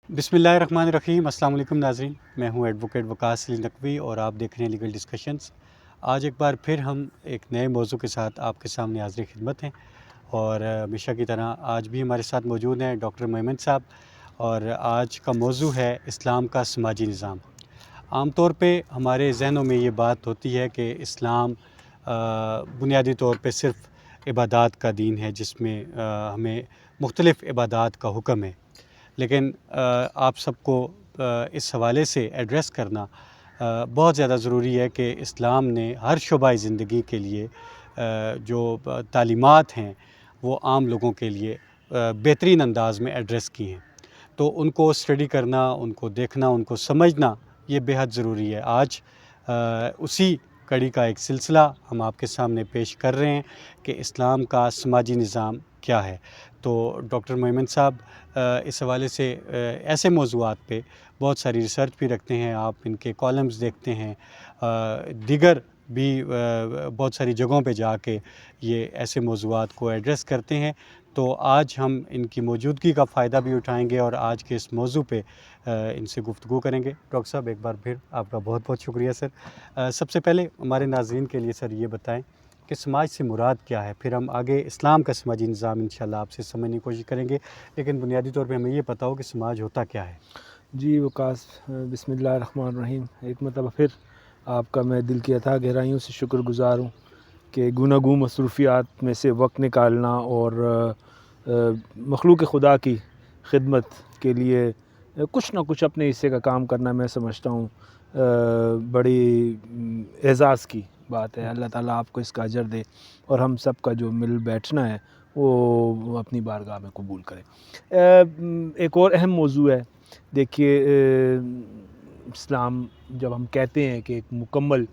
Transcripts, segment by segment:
بسم اللہ الرحمن الرحیم۔ السلام علیکم ناظرین، میں ہوں ایڈوکیٹ وقاص علی نقوی اور آپ دیکھ رہے ہیں لیگل ڈسکشنز۔ آج ایک بار پھر ہم ایک نئے موضوع کے ساتھ آپ کے سامنے حاضر خدمت ہیں، اور ہمیشہ کی طرح آج بھی ہمارے ساتھ موجود ہیں ڈاکٹر محمد صاحب، اور آج کا موضوع ہے اسلام کا سماجی نظام۔ عام طور پہ ہمارے ذہنوں میں یہ بات ہوتی ہے کہ اسلام بنیادی طور پہ صرف عبادات کا دین ہے، جس میں ہمیں مختلف عبادات کا حکم ہے، لیکن آپ سب کو اس حوالے سے ایڈریس کرنا بہت زیادہ ضروری ہے کہ اسلام نے ہر شعبہ زندگی کے لیے جو تعلیمات ہیں وہ عام لوگوں کے لیے بہترین انداز میں ایڈریس کی ہیں، تو ان کو اسٹڈی کرنا، ان کو دیکھنا، ان کو سمجھنا یہ بے حد ضروری ہے۔ آج اسی کڑی کا ایک سلسلہ ہم آپ کے سامنے پیش کر رہے ہیں کہ اسلام کا سماجی نظام کیا ہے۔ تو ڈاکٹر محمد صاحب اس حوالے سے ایسے موضوعات پہ بہت ساری ریسرچ بھی رکھتے ہیں، آپ ان کے کالمز دیکھتے ہیں، دیگر بھی بہت ساری جگہوں پہ جا کے یہ ایسے موضوعات کو ایڈریس کرتے ہیں۔ تو آج ہم ان کی موجودگی کا فائدہ بھی اٹھائیں گے اور آج کے اس موضوع پہ ان سے گفتگو کریں گے۔ ڈاکٹر صاحب، ایک بار پھر آپ کا بہت بہت شکریہ سر۔ سب سے پہلے ہمارے ناظرین کے لیے سر یہ بتائیں کہ سماج سے مراد کیا ہے، پھر ہم آگے اسلام کا سماجی نظام انشاءاللہ آپ سے سمجھنے کی کوشش کریں گے، لیکن بنیادی طور پہ ہمیں یہ پتہ ہو کہ سماج ہوتا کیا ہے۔ جی وقاص، بسم اللہ الرحمن الرحیم۔ ایک مرتبہ پھر آپ کا میں دل کی عطا گہرائیوں سے شکر گزار ہوں کہ گوناگوں مصروفیات میں سے وقت نکالنا اور مخلوق خدا کی خدمت کے لیے کچھ نہ کچھ اپنے حصے کا کام کرنا، میں سمجھتا ہوں بڑی اعزاز کی بات ہے۔ اللہ تعالیٰ آپ کو اس کا اجر دے اور ہم سب کا جو مل بیٹھنا ہے وہ اپنی بارگاہ میں قبول کرے۔ ایک اور اہم موضوع ہے، دیکھیے اسلام جب ہم کہتے ہیں کہ ایک مکمل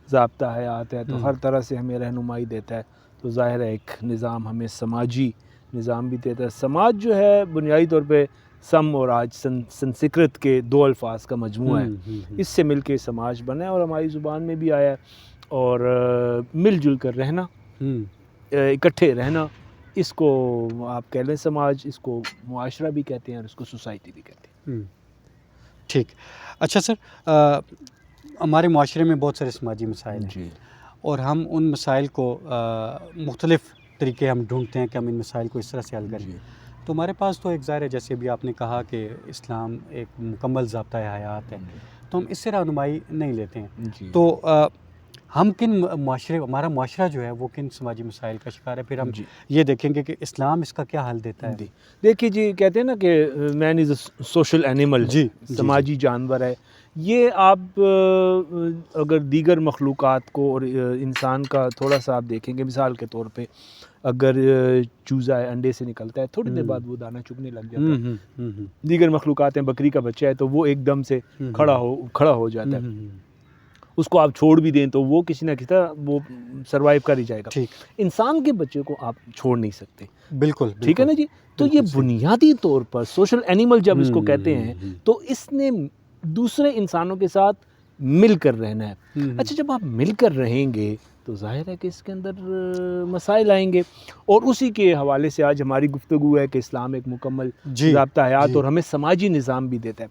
ضابطہ حیات ہے تو ہر طرح سے ہمیں رہنمائی دیتا ہے، تو ظاہر ہے ایک نظام ہمیں سماجی نظام بھی دیتا ہے۔ سماج جو ہے بنیادی طور پہ سم اور آج سنسکرت کے دو الفاظ کا مجموعہ ہے، اس سے مل کے سماج بنا ہے اور ہماری زبان میں بھی آیا ہے، اور مل جل کر رہنا، اکٹھے رہنا، اس کو آپ کہہ لیں سماج، اس کو معاشرہ بھی کہتے ہیں اور اس کو سوسائٹی بھی کہتے ہیں۔ ٹھیک، اچھا سر، ہمارے معاشرے میں بہت سارے سماجی مسائل ہیں، جی، اور ہم ان مسائل کو مختلف طریقے ہم ڈھونڈتے ہیں کہ ہم ان مسائل کو اس طرح سے حل کریں۔ جی، تو ہمارے پاس تو ایک ظاہر ہے، جیسے بھی آپ نے کہا کہ اسلام ایک مکمل ضابطۂ حیات ہے، تو ہم اس سے رہنمائی نہیں لیتے ہیں۔ جی، تو ہم کن ہمارا معاشرہ جو ہے وہ کن سماجی مسائل کا شکار ہے، پھر ہم جی، یہ دیکھیں گے کہ اسلام اس کا کیا حل دیتا ہے۔ جی، دیکھیے جی، کہتے ہیں نا کہ مین از اے سوشل اینیمل، جی، جی، سماجی جانور ہے۔ یہ آپ اگر دیگر مخلوقات کو اور انسان کا تھوڑا سا آپ دیکھیں گے، مثال کے طور پہ اگر چوزا ہے انڈے سے نکلتا ہے، تھوڑی دیر بعد وہ دانہ چگنے لگ جاتا ہے۔ دیگر مخلوقات ہیں، بکری کا بچہ ہے تو وہ ایک دم سے کھڑا ہو جاتا ہے، اس کو آپ چھوڑ بھی دیں تو وہ کسی نہ کسی طرح وہ سروائیو کر ہی جائے گا۔ ٹھیک، انسان کے بچے کو آپ چھوڑ نہیں سکتے، بالکل، ٹھیک ہے نا جی۔ تو یہ بنیادی طور پر سوشل اینیمل جب اس کو کہتے ہیں تو اس نے دوسرے انسانوں کے ساتھ مل کر رہنا ہے۔ اچھا، جب آپ مل کر رہیں گے تو ظاہر ہے کہ اس کے اندر مسائل آئیں گے، اور اسی کے حوالے سے آج ہماری گفتگو ہے کہ اسلام ایک مکمل ضابطہ حیات اور ہمیں سماجی نظام بھی دیتا ہے۔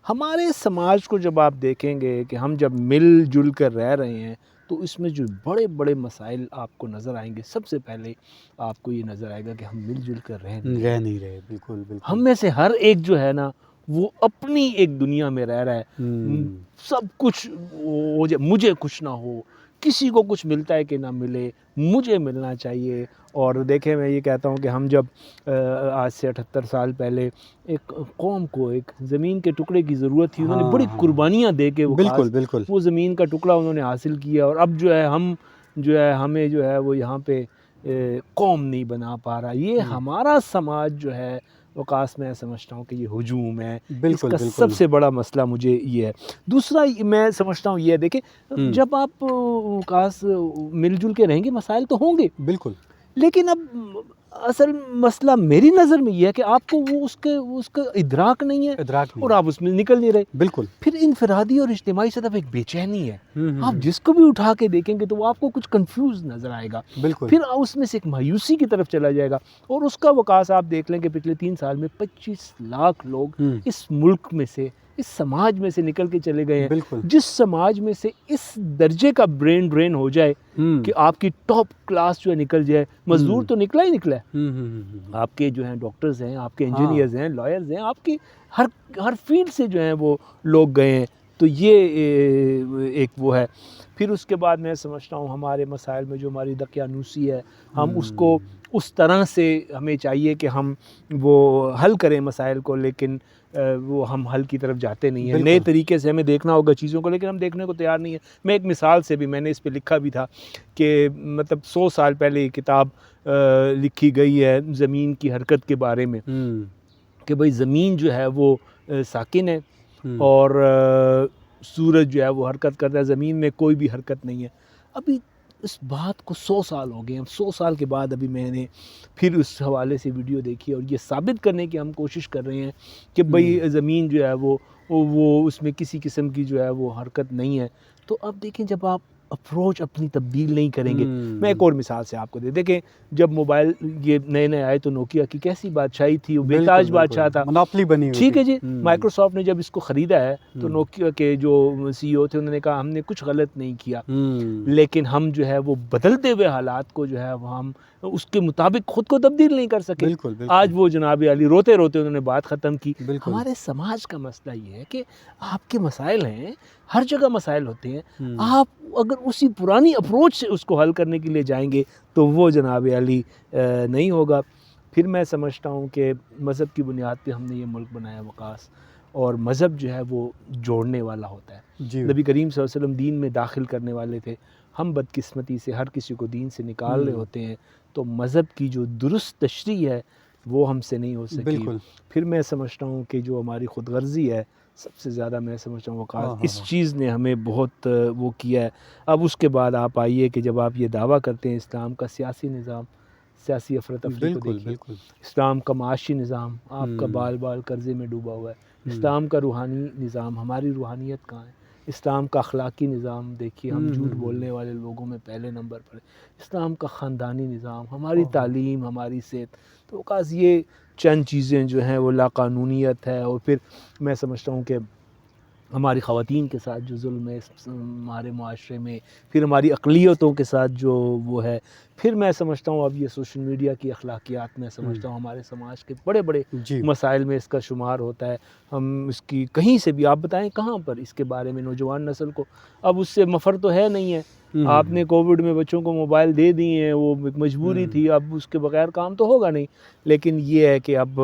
ہمارے سماج کو جب آپ دیکھیں گے کہ ہم جب مل جل کر رہ رہے ہیں تو اس میں جو بڑے بڑے مسائل آپ کو نظر آئیں گے، سب سے پہلے آپ کو یہ نظر آئے گا کہ ہم مل جل کر رہ نہیں رہے، بالکل بالکل۔ ہم میں سے ہر ایک جو ہے نا وہ اپنی ایک دنیا میں رہ رہا ہے، سب کچھ مجھے کچھ نہ ہو، کسی کو کچھ ملتا ہے کہ نہ ملے، مجھے ملنا چاہیے۔ اور دیکھیں، میں یہ کہتا ہوں کہ ہم جب آج سے 78 سال پہلے ایک قوم کو ایک زمین کے ٹکڑے کی ضرورت تھی، انہوں نے بڑی قربانیاں دے کے وہ زمین کا ٹکڑا انہوں نے حاصل کیا، اور اب جو ہے ہمیں جو ہے وہ یہاں پہ قوم نہیں بنا پا رہا۔ یہ ہمارا سماج جو ہے وقاص، میں سمجھتا ہوں کہ یہ ہجوم ہے، اس کا سب سے بڑا مسئلہ مجھے یہ ہے۔ دوسرا میں سمجھتا ہوں یہ ہے، دیکھیں جب آپ وقاص مل جل کے رہیں گے مسائل تو ہوں گے، بالکل، لیکن اب اصل مسئلہ میری نظر میں یہ ہے کہ آپ کو وہ اس کا ادراک نہیں ہے ادراک نہیں اور آپ اس میں نکل نہیں رہے. بالکل. پھر انفرادی اور اجتماعی سطح پہ ایک بے چینی ہے. آپ جس کو بھی اٹھا کے دیکھیں گے تو وہ آپ کو کچھ کنفیوز نظر آئے گا. بالکل. پھر اس میں سے ایک مایوسی کی طرف چلا جائے گا. اور اس کا وقاص آپ دیکھ لیں کہ پچھلے 3 سال میں 25 لاکھ لوگ اس ملک میں سے اس سماج میں سے نکل کے چلے گئے ہیں. بالکل. جس سماج میں سے اس درجے کا برین ڈرین ہو جائے کہ آپ کی ٹاپ کلاس جو ہے نکل جائے. مزدور تو نکلا ہی نکلا ہے. آپ کے جو ہیں ڈاکٹرز ہیں, آپ کے انجینئرز ہیں, لائرز ہیں, آپ کی ہر فیلڈ سے جو ہیں وہ لوگ گئے ہیں. تو یہ ایک وہ ہے. پھر اس کے بعد میں سمجھتا ہوں ہمارے مسائل میں جو ہماری دقیانوسی ہے, ہم اس کو اس طرح سے ہمیں چاہیے کہ ہم وہ حل کریں مسائل کو, لیکن وہ ہم حل کی طرف جاتے نہیں ہیں. نئے طریقے سے ہمیں دیکھنا ہوگا چیزوں کو, لیکن ہم دیکھنے کو تیار نہیں ہیں. میں ایک مثال سے بھی, میں نے اس پہ لکھا بھی تھا کہ مطلب 100 سال پہلے یہ کتاب لکھی گئی ہے زمین کی حرکت کے بارے میں, کہ بھئی زمین جو ہے وہ ساکن ہے اور سورج جو ہے وہ حرکت کرتا ہے, زمین میں کوئی بھی حرکت نہیں ہے. ابھی اس بات کو 100 سال ہو گئے ہیں. 100 سال کے بعد ابھی میں نے پھر اس حوالے سے ویڈیو دیکھی اور یہ ثابت کرنے کی ہم کوشش کر رہے ہیں کہ بھئی زمین جو ہے وہ اس میں کسی قسم کی جو ہے وہ حرکت نہیں ہے. تو اب دیکھیں جب آپ اپروچ اپنی تبدیل نہیں کریں گے. میں ایک اور مثال سے آپ کو دیکھیں, جب موبائل یہ نئے آئے تو نوکیا کی کیسی بادشاہی تھی, وہ بے تاج بادشاہ تھا, منوپلی بنی ہوئی. ٹھیک ہے جی. مائکروسافٹ نے جب اس کو خریدا ہے تو نوکیا کے جو سی ای او تھے انہوں نے کہا ہم نے کچھ غلط نہیں کیا, لیکن ہم جو ہے وہ بدلتے ہوئے حالات کو جو ہے وہ ہم اس کے مطابق خود کو تبدیل نہیں کر سکے. آج وہ جناب علی روتے روتے انہوں نے بات ختم کی. ہمارے سماج کا مسئلہ یہ ہے کہ آپ کے مسائل ہیں, ہر جگہ مسائل ہوتے ہیں, آپ اگر اسی پرانی اپروچ سے اس کو حل کرنے کے لیے جائیں گے تو وہ جناب علی نہیں ہوگا. پھر میں سمجھتا ہوں کہ مذہب کی بنیاد پہ ہم نے یہ ملک بنایا وقاص, اور مذہب جو ہے وہ جوڑنے والا ہوتا ہے. نبی کریم صلی اللہ علیہ وسلم دین میں داخل کرنے والے تھے. ہم بدقسمتی سے ہر کسی کو دین سے نکال رہے ہوتے ہیں, تو مذہب کی جو درست تشریح ہے وہ ہم سے نہیں ہو سکی. پھر میں سمجھتا ہوں کہ جو ہماری خود غرضی ہے سب سے زیادہ, میں سمجھتا ہوں وقاص اس چیز نے ہمیں بہت وہ کیا ہے. اب اس کے بعد آپ آئیے کہ جب آپ یہ دعویٰ کرتے ہیں اسلام کا سیاسی نظام, سیاسی افراتفری کو دیکھیے, اسلام کا معاشی نظام آپ کا بال بال قرضے میں ڈوبا ہوا ہے. اسلام کا روحانی نظام, ہماری روحانیت کہاں ہے؟ اسلام کا اخلاقی نظام دیکھیے, ہم جھوٹ بولنے والے لوگوں میں پہلے نمبر پر. اسلام کا خاندانی نظام, ہماری تعلیم, ہماری صحت. تو وقاص یہ چند چیزیں جو ہیں وہ لاقانونیت ہے. اور پھر میں سمجھتا ہوں کہ ہماری خواتین کے ساتھ جو ظلم ہے ہمارے معاشرے میں, پھر ہماری اقلیتوں کے ساتھ جو وہ ہے, پھر میں سمجھتا ہوں اب یہ سوشل میڈیا کی اخلاقیات, میں سمجھتا ہوں ہمارے سماج کے بڑے بڑے مسائل میں اس کا شمار ہوتا ہے. ہم اس کی کہیں سے بھی آپ بتائیں کہاں پر اس کے بارے میں نوجوان نسل کو اب اس سے مفر تو ہے نہیں ہے. آپ نے کووڈ میں بچوں کو موبائل دے دیے ہیں, وہ ایک مجبوری تھی, اب اس کے بغیر کام تو ہوگا نہیں. لیکن یہ ہے کہ اب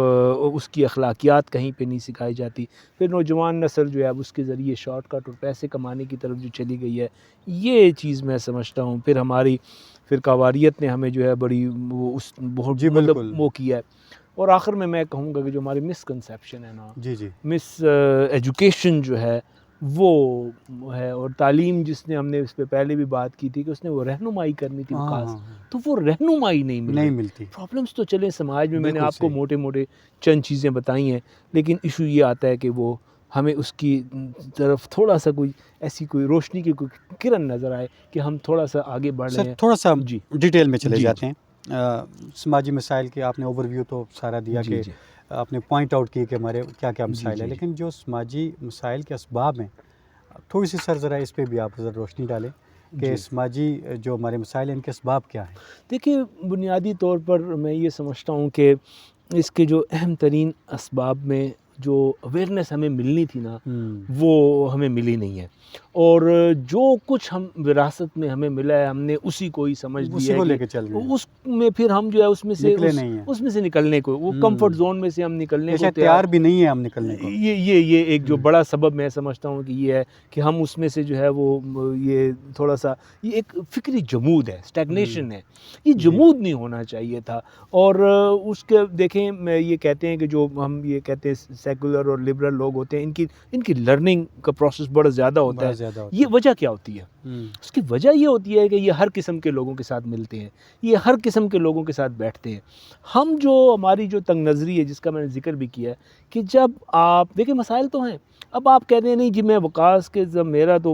اس کی اخلاقیات کہیں پہ نہیں سکھائی جاتی. پھر نوجوان نسل جو ہے اب اس کے ذریعے شارٹ کٹ اور پیسے کمانے کی طرف جو چلی گئی ہے, یہ چیز میں سمجھتا ہوں. پھر ہماری فرقہ واریت نے ہمیں جو ہے بڑی وہ اس بہت مطلب وہ کیا ہے. اور آخر میں کہوں گا کہ جو ہماری مس کنسیپشن ہے نا, مس ایجوکیشن جو ہے وہ ہے, اور تعلیم جس نے, ہم نے اس پہ پہلے بھی بات کی تھی کہ اس نے وہ رہنمائی کرنی تھی خاص, تو وہ رہنمائی نہیں ملتی. پرابلمس تو چلیں سماج میں نے آپ کو موٹے موٹے چند چیزیں بتائی ہیں, لیکن ایشو یہ آتا ہے کہ وہ ہمیں اس کی طرف تھوڑا سا کوئی ایسی کوئی روشنی کی کوئی کرن نظر آئے کہ ہم تھوڑا سا آگے بڑھ رہے ہیں. تھوڑا سا ڈیٹیل میں چلے جاتے ہیں. سماجی مسائل کے آپ نے اوور ویو تو سارا دیا کہ آپ نے پوائنٹ آؤٹ کی کہ ہمارے کیا کیا مسائل ہیں, لیکن جو سماجی مسائل کے اسباب ہیں تھوڑی سی سر ذرا اس پہ بھی آپ روشنی ڈالیں کہ سماجی جو ہمارے مسائل ہیں ان کے اسباب کیا ہیں. دیکھیے بنیادی طور پر میں یہ سمجھتا ہوں کہ اس کے جو اہم ترین اسباب میں جو اویئرنیس ہمیں ملنی تھی نا, وہ ہمیں ملی نہیں ہے. اور جو کچھ ہم وراثت میں ہمیں ملا ہے, ہم نے اسی کو ہی سمجھ لیا ہے کہ اس میں پھر ہم جو ہے اس میں سے نکلنے کو, وہ کمفرٹ زون میں سے ہم نکلنے کو تیار بھی نہیں ہے ہم نکلنے کو. یہ ایک جو بڑا سبب میں سمجھتا ہوں کہ یہ ہے کہ ہم اس میں سے جو ہے وہ یہ تھوڑا سا یہ ایک فکری جمود ہے, اسٹیگنیشن ہے. یہ جمود نہیں ہونا چاہیے تھا. اور اس کے دیکھیں یہ کہتے ہیں کہ جو ہم یہ کہتے ہیں سیکولر اور لبرل لوگ ہوتے ہیں ان کی لرننگ کا پروسیس بڑا زیادہ ہوتا ہے. یہ وجہ کیا ہوتی ہے؟ اس کی وجہ یہ ہوتی ہے کہ یہ ہر قسم کے لوگوں کے ساتھ ملتے ہیں, یہ ہر قسم کے لوگوں کے ساتھ بیٹھتے ہیں. ہم ہماری جو تنگ نظری ہے جس کا میں نے ذکر بھی کیا ہے کہ جب آپ دیکھیں مسائل تو ہیں, اب آپ کہتے ہیں نہیں جی میں وقاص کے میرا تو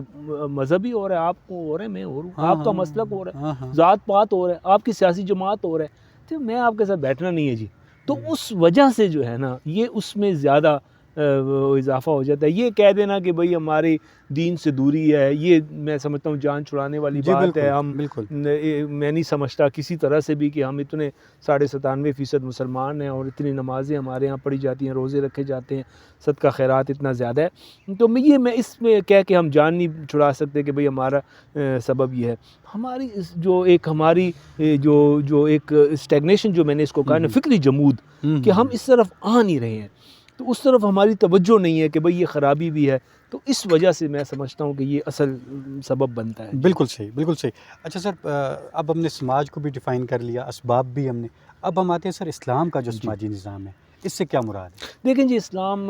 مذہبی ہو رہا ہے, آپ کو ہو رہا ہے, میں ہو رہا ہوں, آپ کا مسلک ہو رہا ہے, ذات پات ہو رہا ہے, آپ کی سیاسی جماعت ہو رہا ہے, تو میں آپ کے ساتھ بیٹھنا نہیں ہے جی. تو اس وجہ سے جو ہے نا یہ اس میں زیادہ اضافہ ہو جاتا ہے. یہ کہہ دینا کہ بھئی ہماری دین سے دوری ہے, یہ میں سمجھتا ہوں جان چھڑانے والی بات ہے. ہم میں نہیں سمجھتا کسی طرح سے بھی کہ ہم اتنے 97% مسلمان ہیں اور اتنی نمازیں ہمارے ہاں پڑھی جاتی ہیں, روزے رکھے جاتے ہیں, صدقہ خیرات اتنا زیادہ ہے. تو میں اس میں کہہ کے ہم جان نہیں چھڑا سکتے کہ بھئی ہمارا سبب یہ ہے. ہماری جو ایک اسٹیگنیشن جو میں نے اس کو کہا نا, فکری جمود, کہ ہم اس طرف آ نہیں رہے ہیں, تو اس طرف ہماری توجہ نہیں ہے کہ بھئی یہ خرابی بھی ہے. تو اس وجہ سے میں سمجھتا ہوں کہ یہ اصل سبب بنتا ہے. بالکل صحیح, بالکل صحیح. اچھا سر, اب ہم نے سماج کو بھی ڈیفائن کر لیا, اسباب بھی ہم نے, اب ہم آتے ہیں سر اسلام کا جو سماجی نظام ہے, اس سے کیا مراد ہے؟ دیکھیں جی, اسلام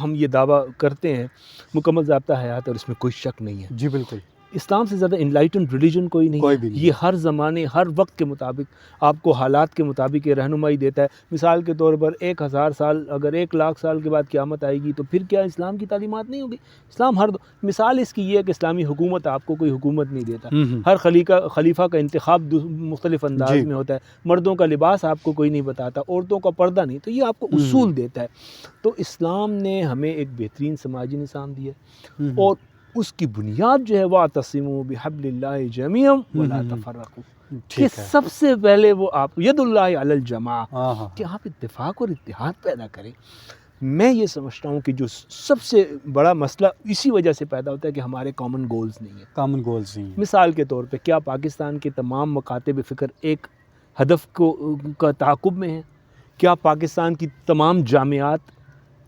ہم یہ دعویٰ کرتے ہیں مکمل ضابطہ حیات, اور اس میں کوئی شک نہیں ہے. جی بالکل. اسلام سے زیادہ انلائٹنڈ ریلیجن کوئی نہیں ہے. یہ ہر زمانے ہر وقت کے مطابق آپ کو حالات کے مطابق یہ رہنمائی دیتا ہے. مثال کے طور پر 1000 سال, اگر 1,00,000 سال کے بعد قیامت آئے گی تو پھر کیا اسلام کی تعلیمات نہیں ہوگی؟ اسلام مثال اس کی یہ ہے کہ اسلامی حکومت آپ کو کوئی حکومت نہیں دیتا. ہر خلیفہ کا انتخاب مختلف انداز میں ہوتا ہے. مردوں کا لباس آپ کو کوئی نہیں بتاتا, عورتوں کا پردہ نہیں, تو یہ آپ کو اصول دیتا ہے. تو اسلام نے ہمیں ایک بہترین سماجی نظام دیا, اور اس کی بنیاد جو ہے وَاعْتَصِمُوا بِحَبْلِ اللَّهِ جَمِيعًا وَلَا تَفَرَّقُوا, کہ سب سے پہلے وہ آپ ید اللہ علی الجماع, کہ آپ اتفاق اور اتحاد پیدا کریں. میں یہ سمجھتا ہوں کہ جو سب سے بڑا مسئلہ اسی وجہ سے پیدا ہوتا ہے کہ ہمارے کامن گولز نہیں ہیں. کامن گولز نہیں ہیں. مثال کے طور پہ کیا پاکستان کے تمام مکاتب فکر ایک ہدف کا تعاقب میں ہیں؟ کیا پاکستان کی تمام جامعات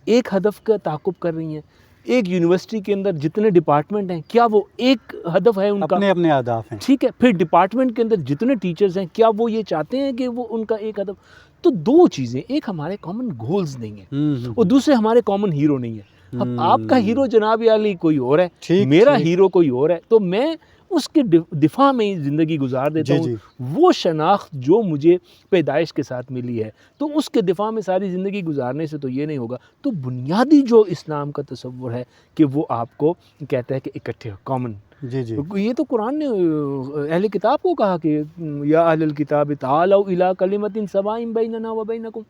ایک ہدف کا تعاقب کر رہی ہیں؟ ایک یونیورسٹی کے اندر جتنے ڈپارٹمنٹ ہیں کیا وہ ایک ہدف ہے ان کا؟ اپنے اپنے اہداف ہیں. ٹھیک ہے, پھر ڈپارٹمنٹ کے اندر جتنے ٹیچرز ہیں کیا وہ یہ چاہتے ہیں کہ وہ ان کا ایک ہدف؟ تو دو چیزیں, ایک ہمارے کامن گولز نہیں ہیں, اور دوسرے ہمارے کامن ہیرو نہیں ہیں. اب آپ کا ہیرو جناب علی کوئی اور ہے, میرا ہیرو کوئی اور ہے, تو میں اس کے دفاع میں زندگی گزار دیتا ہوں. وہ شناخت جو مجھے پیدائش کے ساتھ ملی ہے, تو اس کے دفاع میں ساری زندگی گزارنے سے تو یہ نہیں ہوگا. تو بنیادی جو اسلام کا تصور ہے کہ وہ آپ کو کہتا ہے کہ اکٹھے کامن. یہ تو قرآن نے اہل کتاب کو کہا کہ یا اہل الکتاب تعالوا الی کلمۃ سواء بیننا وبینکم.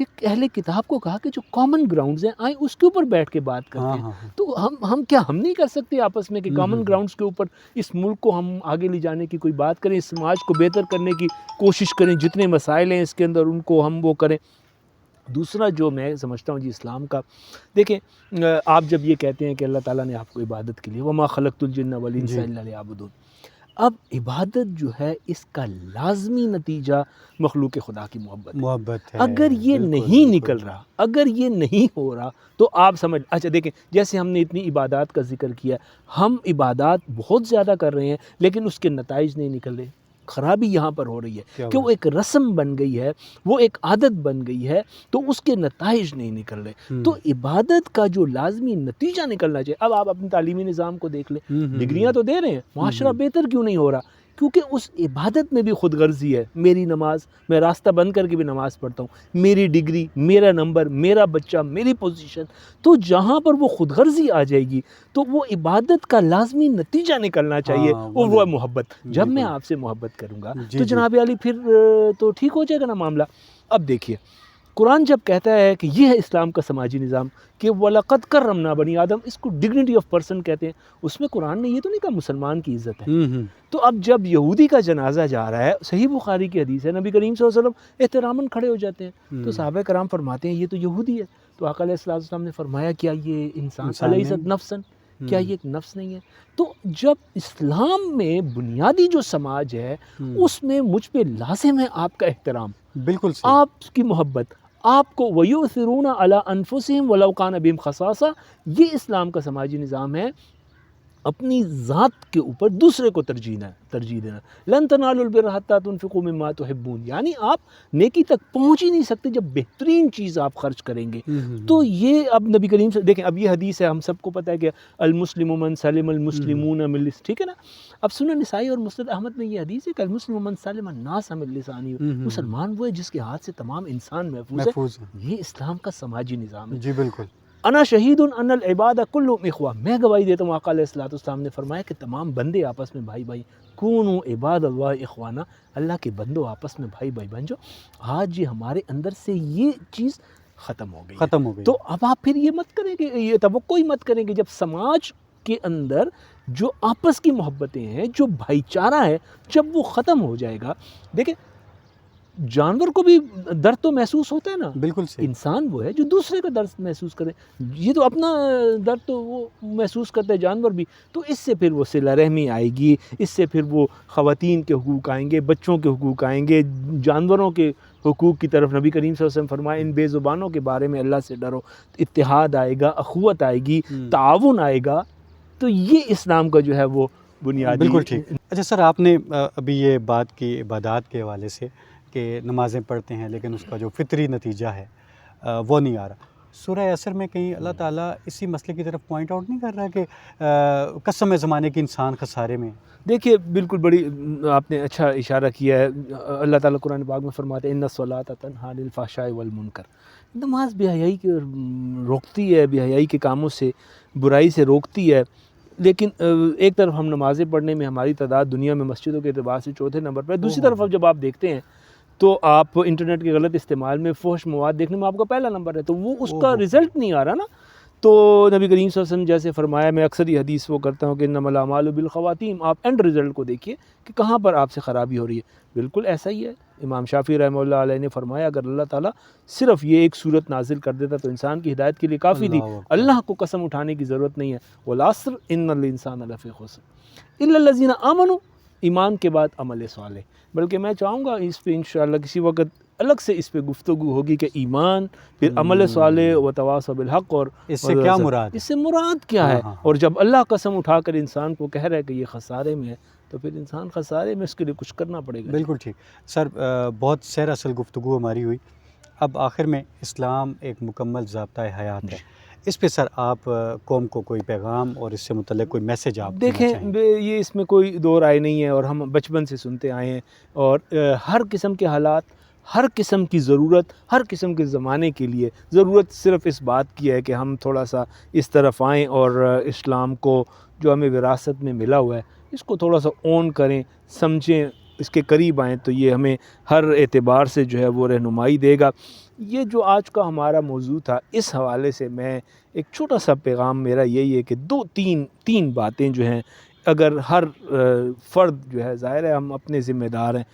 اہل کتاب کو کہا کہ جو کامن گراؤنڈز ہیں آئیں اس کے اوپر بیٹھ کے بات کرتے ہیں. تو ہم نہیں کر سکتے آپس میں کہ کامن گراؤنڈز کے اوپر اس ملک کو ہم آگے لے جانے کی کوئی بات کریں, اس سماج کو بہتر کرنے کی کوشش کریں, جتنے مسائل ہیں اس کے اندر ان کو ہم وہ کریں. دوسرا جو میں سمجھتا ہوں جی اسلام کا, دیکھیں آپ جب یہ کہتے ہیں کہ اللہ تعالیٰ نے آپ کو عبادت کے لیے وما خلقت الجن والانس الا لیعبدون, اب عبادت جو ہے اس کا لازمی نتیجہ مخلوق خدا کی محبت ہے. اگر یہ نہیں نکل رہا, اگر یہ نہیں ہو رہا, تو آپ اچھا دیکھیں جیسے ہم نے اتنی عبادات کا ذکر کیا, ہم عبادات بہت زیادہ کر رہے ہیں لیکن اس کے نتائج نہیں نکل رہے. خرابی یہاں پر ہو رہی ہے کہ وہ ایک رسم بن گئی ہے, وہ ایک عادت بن گئی ہے, تو اس کے نتائج نہیں نکل رہے. تو عبادت کا جو لازمی نتیجہ نکلنا چاہیے, اب آپ اپنے تعلیمی نظام کو دیکھ لیں, ڈگریاں تو دے رہے ہیں, معاشرہ بہتر کیوں نہیں ہو رہا؟ کیونکہ اس عبادت میں بھی خود غرضی ہے. میری نماز, میں راستہ بند کر کے بھی نماز پڑھتا ہوں, میری ڈگری, میرا نمبر, میرا بچہ, میری پوزیشن. تو جہاں پر وہ خود غرضی آ جائے گی تو وہ عبادت کا لازمی نتیجہ نکلنا چاہیے, اور وہ ہے محبت. جب میں آپ سے محبت کروں گا تو جناب علی پھر تو ٹھیک ہو جائے گا نا معاملہ. اب دیکھیے قرآن جب کہتا ہے کہ یہ ہے اسلام کا سماجی نظام کہ وَلَقَدْ كَرَّمْنَا بَنِي آدم, اس کو ڈگنیٹی آف پرسن کہتے ہیں, اس میں قرآن نے یہ تو نہیں کہا مسلمان کی عزت ہے. تو اب جب یہودی کا جنازہ جا رہا ہے, صحیح بخاری کی حدیث ہے, نبی کریم صلی اللہ علیہ وسلم احتراماً کھڑے ہو جاتے ہیں, تو صحابہ کرام فرماتے ہیں یہ تو یہودی ہے. تو آقا علیہ السلام نے فرمایا کیا یہ انسان الیست نفسا, کیا یہ ایک نفس نہیں ہے؟ تو جب اسلام میں بنیادی جو سماج ہے اس میں مجھ پہ لازم ہے آپ کا احترام, بالکل آپ کی محبت, آپ کو وَيُؤْثِرُونَ عَلَىٰ أَنفُسِهِمْ وَلَوْ كَانَ بِهِمْ خَصَاصَةٌ. یہ اسلام کا سماجی نظام ہے اپنی ذات کے اوپر دوسرے کو ترجیح دینا. لن تنالوا البر حتى تنفقوا مما تحبون، یعنی آپ نیکی تک پہنچ ہی نہیں سکتے جب بہترین چیز آپ خرچ کریں گے. تو یہ اب نبی کریم سے دیکھیں، اب یہ حدیث ہے، ہم سب کو پتہ ہے کہ المسلم من سلم المسلمون من لسانہ، ٹھیک ہے نا. اب سنن نسائی اور مسند احمد میں یہ حدیث ہے کہ المسلم من سلم الناس من لسانہ، مسلمان وہ ہے جس کے ہاتھ سے تمام انسان محفوظ ہے. یہ اسلام کا سماجی نظام ہے. جی بالکل. انا شہید ان العباد کلهم اخوہ، میں گواہی دیتا ہوں، آقا علیہ الصلوۃ والسلام نے فرمایا کہ تمام بندے آپس میں بھائی بھائی، کونوا عباد اللہ اخوانا، اللہ کے بندوں آپس میں بھائی بھائی بن جاؤ. آج یہ ہمارے اندر سے یہ چیز ختم ہو گئی. تو اب آپ پھر یہ مت کریں گے، یہ توقع ہی مت کریں گے جب سماج کے اندر جو آپس کی محبتیں ہیں، جو بھائی چارہ ہے، جب وہ ختم ہو جائے گا. دیکھیں جانور کو بھی درد تو محسوس ہوتا ہے نا، بالکل صحیح. انسان وہ ہے جو دوسرے کا درد محسوس کرے. یہ تو اپنا درد تو وہ محسوس کرتا ہے، جانور بھی. تو اس سے پھر وہ صلہ رحمی آئے گی، اس سے پھر وہ خواتین کے حقوق آئیں گے، بچوں کے حقوق آئیں گے، جانوروں کے حقوق کی طرف نبی کریم صلی اللہ علیہ وسلم فرمائے ان بے زبانوں کے بارے میں اللہ سے ڈرو. اتحاد آئے گا، اخوت آئے گی، تعاون آئے گا. تو یہ اسلام کا جو ہے وہ بنیادی. بالکل ٹھیک. اچھا سر، آپ نے ابھی یہ بات کی عبادات کے حوالے سے کہ نمازیں پڑھتے ہیں لیکن اس کا جو فطری نتیجہ ہے وہ نہیں آ رہا. سورہ عصر میں کہیں اللہ تعالیٰ اسی مسئلے کی طرف پوائنٹ آؤٹ نہیں کر رہا کہ قسم زمانے کی انسان خسارے میں؟ دیکھیے بالکل بڑی آپ نے اچھا اشارہ کیا ہے. اللہ تعالیٰ قرآن پاک میں فرماتے ہیں ان الصلاۃ تنہی عن الفحشاء والمنکر. نماز بے حیائی کے روکتی ہے، بے حیائی کے کاموں سے، برائی سے روکتی ہے. لیکن ایک طرف ہم نمازیں پڑھنے میں ہماری تعداد دنیا میں مسجدوں کے اعتبار سے چوتھے نمبر پر ہے، دوسری طرف اب جب آپ دیکھتے ہیں تو آپ انٹرنیٹ کے غلط استعمال میں فحش مواد دیکھنے میں آپ کا پہلا نمبر ہے. تو وہ اس کا رزلٹ نہیں آ رہا نا. تو نبی کریم صلی اللہ علیہ وسلم جیسے فرمایا، میں اکثر یہ حدیث وہ کرتا ہوں کہ انما الاعمال بالخواتیم، آپ اینڈ رزلٹ کو دیکھیے کہ کہاں پر آپ سے خرابی ہو رہی ہے. بالکل ایسا ہی ہے. امام شافعی رحمہ اللہ علیہ نے فرمایا اگر اللہ تعالیٰ صرف یہ ایک صورت نازل کر دیتا تو انسان کی ہدایت کے لیے کافی تھی. اللہ کو قسم اٹھانے کی ضرورت نہیں ہے. والعصر ان الانسان لفی خسر الا الذین آمنوا، ایمان کے بعد عمل صالح. بلکہ میں چاہوں گا اس پہ انشاءاللہ کسی وقت الگ سے اس پہ گفتگو ہوگی کہ ایمان، پھر عمل صالح و تواصی بالحق، اور اس سے کیا مراد، اس سے مراد کیا ہے. اور جب اللہ قسم اٹھا کر انسان کو کہہ رہا ہے کہ یہ خسارے میں ہے تو پھر انسان خسارے میں اس کے لیے کچھ کرنا پڑے گا. بالکل ٹھیک. سر بہت سیر اصل گفتگو ہماری ہوئی. اب آخر میں اسلام ایک مکمل ضابطۂ حیات ہے. اس پہ سر آپ قوم کو کوئی پیغام اور اس سے متعلق کوئی میسیج آپ دیکھیں، یہ اس میں کوئی دو رائے نہیں ہے، اور ہم بچپن سے سنتے آئے ہیں. اور ہر قسم کے حالات، ہر قسم کی ضرورت، ہر قسم کے زمانے کے لیے ضرورت صرف اس بات کی ہے کہ ہم تھوڑا سا اس طرف آئیں اور اسلام کو جو ہمیں وراثت میں ملا ہوا ہے اس کو تھوڑا سا اون کریں، سمجھیں، اس کے قریب آئیں. تو یہ ہمیں ہر اعتبار سے جو ہے وہ رہنمائی دے گا. یہ جو آج کا ہمارا موضوع تھا، اس حوالے سے میں ایک چھوٹا سا پیغام میرا یہی ہے کہ تین باتیں جو ہیں اگر ہر فرد جو ہے، ظاہر ہے ہم اپنے ذمہ دار ہیں،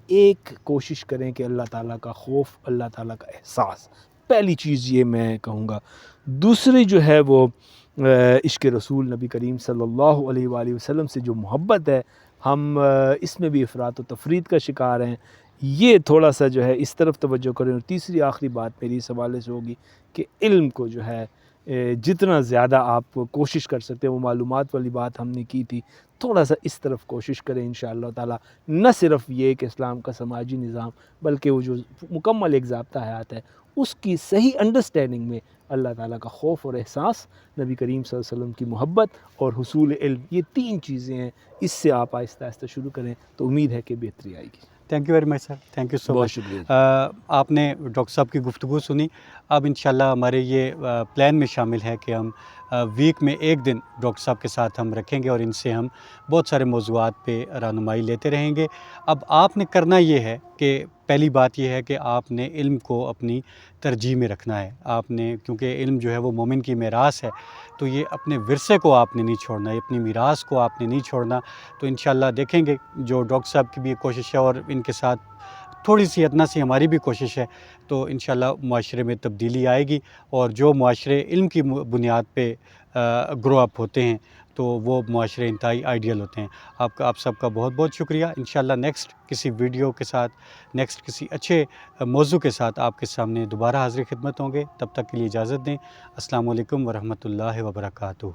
ایک کوشش کریں کہ اللہ تعالیٰ کا خوف، اللہ تعالیٰ کا احساس، پہلی چیز یہ میں کہوں گا. دوسری جو ہے وہ عشق رسول نبی کریم صلی اللہ علیہ وآلہ وسلم سے جو محبت ہے، ہم اس میں بھی افراط و تفریط کا شکار ہیں. یہ تھوڑا سا جو ہے اس طرف توجہ کریں. اور تیسری آخری بات میری اس حوالے سے ہوگی کہ علم کو جو ہے جتنا زیادہ آپ کوشش کر سکتے ہیں، وہ معلومات والی بات ہم نے کی تھی، تھوڑا سا اس طرف کوشش کریں انشاءاللہ تعالی. نہ صرف یہ کہ اسلام کا سماجی نظام، بلکہ وہ جو مکمل ایک ضابطہ حیات ہے اس کی صحیح انڈرسٹینڈنگ میں اللہ تعالیٰ کا خوف اور احساس، نبی کریم صلی اللہ علیہ وسلم کی محبت اور حصول علم، یہ تین چیزیں ہیں. اس سے آپ آہستہ آہستہ شروع کریں تو امید ہے کہ بہتری آئے گی. Thank you very much sir, thank you so بہت مچ. شکریہ. آپ نے ڈاکٹر صاحب کی گفتگو سنی. اب انشاءاللہ ہمارے یہ پلان میں شامل ہے کہ ہم ویک میں ایک دن ڈاکٹر صاحب کے ساتھ ہم رکھیں گے اور ان سے ہم بہت سارے موضوعات پہ رہنمائی لیتے رہیں گے. اب آپ نے کرنا یہ ہے کہ پہلی بات یہ ہے کہ آپ نے علم کو اپنی ترجیح میں رکھنا ہے. آپ نے، کیونکہ علم جو ہے وہ مومن کی میراث ہے، تو یہ اپنے ورثے کو آپ نے نہیں چھوڑنا، یہ اپنی میراث کو آپ نے نہیں چھوڑنا. تو انشاءاللہ دیکھیں گے جو ڈاکٹر صاحب کی بھی کوشش ہے اور ان کے ساتھ تھوڑی سی ادنا سی ہماری بھی کوشش ہے، تو انشاءاللہ معاشرے میں تبدیلی آئے گی. اور جو معاشرے علم کی بنیاد پہ گرو اپ ہوتے ہیں تو وہ معاشرے انتہائی آئیڈیل ہوتے ہیں. آپ سب کا بہت بہت شکریہ. انشاءاللہ نیکسٹ کسی ویڈیو کے ساتھ، نیکسٹ کسی اچھے موضوع کے ساتھ آپ کے سامنے دوبارہ حاضر خدمت ہوں گے. تب تک کے لیے اجازت دیں. السلام علیکم ورحمۃ اللہ وبرکاتہ.